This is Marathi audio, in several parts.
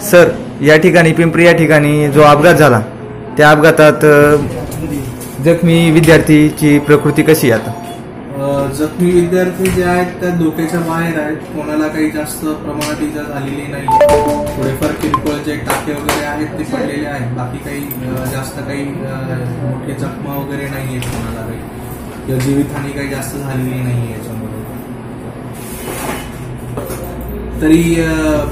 सर, या ठिकाणी पिंपरी या ठिकाणी जो अपघात झाला त्या अपघातात जखमी विद्यार्थीची प्रकृती कशी आहे आता? जखमी विद्यार्थी जे आहेत त्या धोक्याच्या बाहेर आहेत. कोणाला काही जास्त प्रमाणात इजा झालेली नाही. थोडेफार किरकोळ जे टाके वगैरे आहेत ते पडलेले आहेत. बाकी काही जास्त काही मोठे जखमा वगैरे नाही आहेत कोणाला काही, किंवा जीवितहानी काही जास्त झालेली नाही याच्यामध्ये. तरी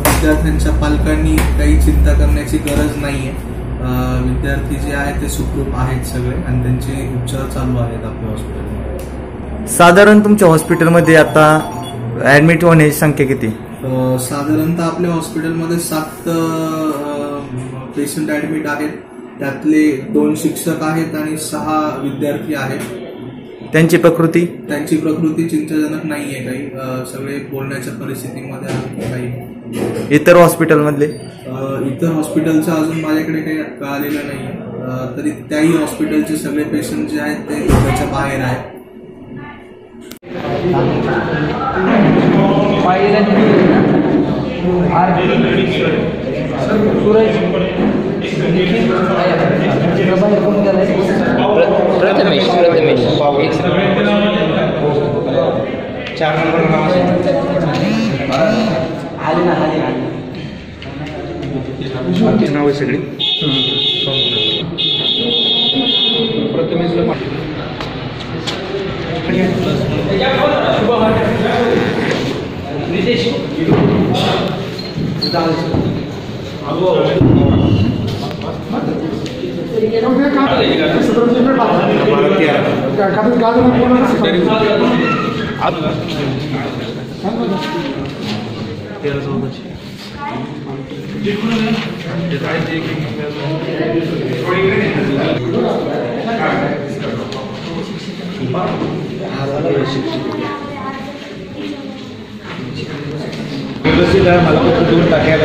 विद्यार्थ्यांच्या पालकांनी काही चिंता करण्याची गरज नाहीये. विद्यार्थी जे आहेत ते सुखरूप आहेत सगळे आणि त्यांचे उपचार चालू आहेत आपल्या हॉस्पिटलमध्ये. साधारण तुमच्या हॉस्पिटलमध्ये आता ऍडमिट होण्याची संख्या किती? साधारणतः आपल्या हॉस्पिटलमध्ये 7 पेशंट ऍडमिट आहेत. त्यातले 2 शिक्षक आहेत आणि 6 विद्यार्थी आहेत. त्यांची प्रकृती चिंताजनक नाहीये काही. सगळे बोलण्याच्या परिस्थितीमध्ये आहेत. काही इतर हॉस्पिटलमधले इतर हॉस्पिटलचं अजून माझ्याकडे काही कळालेलं नाहीये. तरी त्याही हॉस्पिटलचे सगळे पेशंट जे आहेत ते त्याच्या बाहेर आहेत. प्रथमेश 4 नंबर नाव आहे सगळी. प्रथमेशला मला फक्त 2 टाक्या